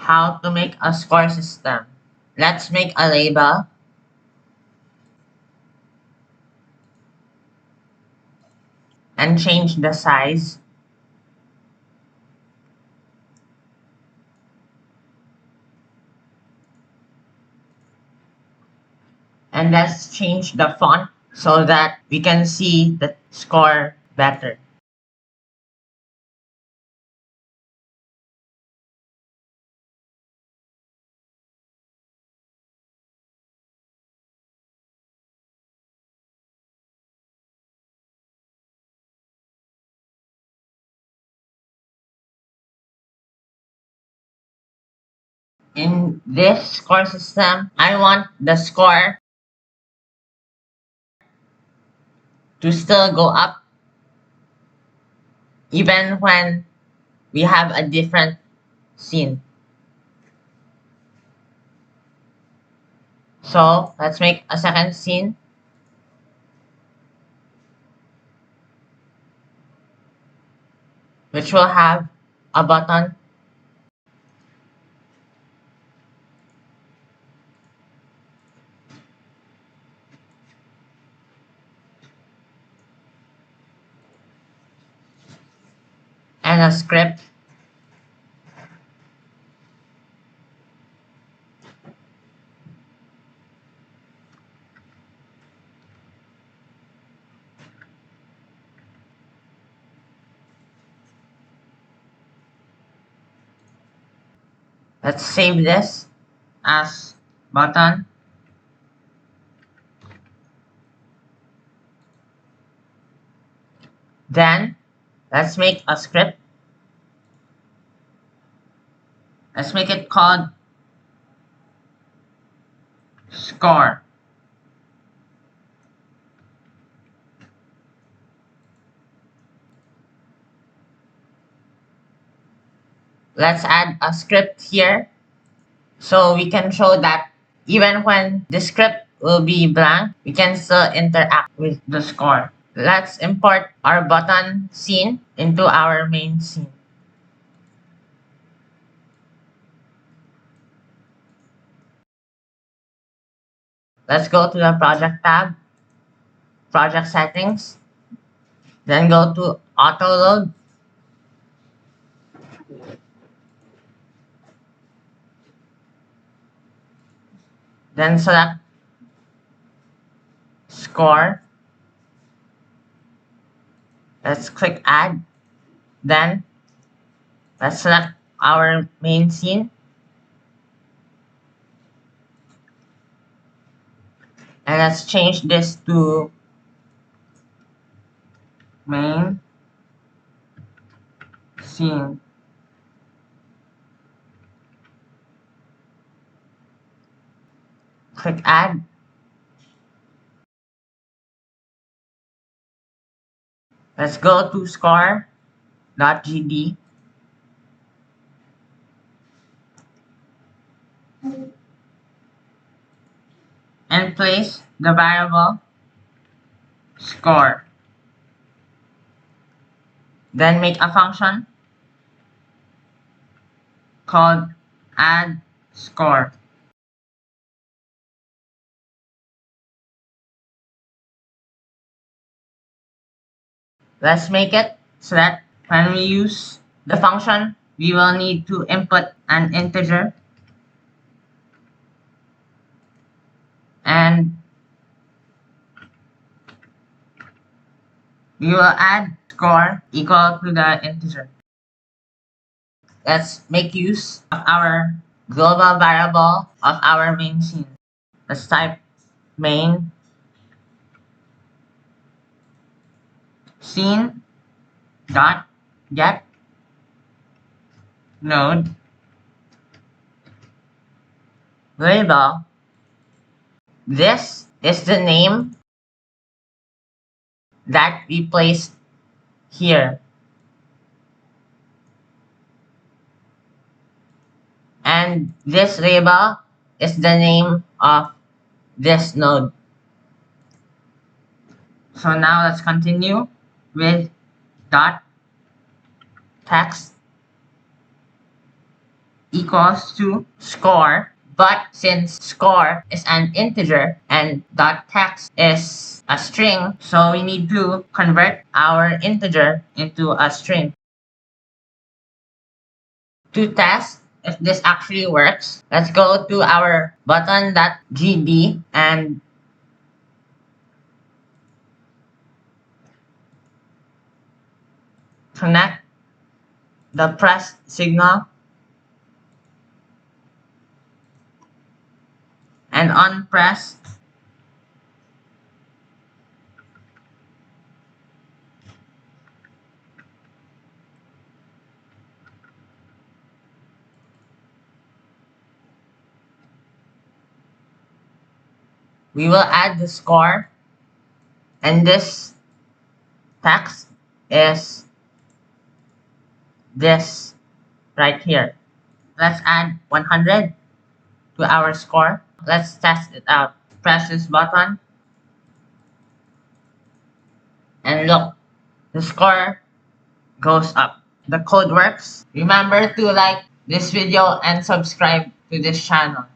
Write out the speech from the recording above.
how to make a score system. Let's make a label and change the size. And let's change the font so that we can see the score better. In this score system, I want the score to still go up even when we have a different scene. So let's make a second scene. Which will have a button and a script. Let's save this as button. Then let's make a script. Let's make it called score. Let's add a script here so we can show that even when the script will be blank, we can still interact with the score. Let's import our button scene into our main scene. Let's go to the project tab, project settings, then go to autoload. Then select score. Let's click add. Then let's select our main scene. And let's change this to main scene. Click add. Let's go to score.gd. And place the variable score. Then make a function called add score. Let's make it so that when we use the function, we will need to input an integer. And we will add score equal to the integer. Let's make use of our global variable of our main scene. Let's type main scene dot get node label. This is the name that we placed here. And this label is the name of this node. So now let's continue with dot text equals to score. But since score is an integer and dot text is a string, so we need to convert our integer into a string. To test if this actually works, let's go to our button.gd and connect the press signal, and on press, we will add the score, and this text is this right here. Let's add 100 to our score. Let's test it out. Press this button and look, the score goes up. The code works. Remember to like this video and subscribe to this channel.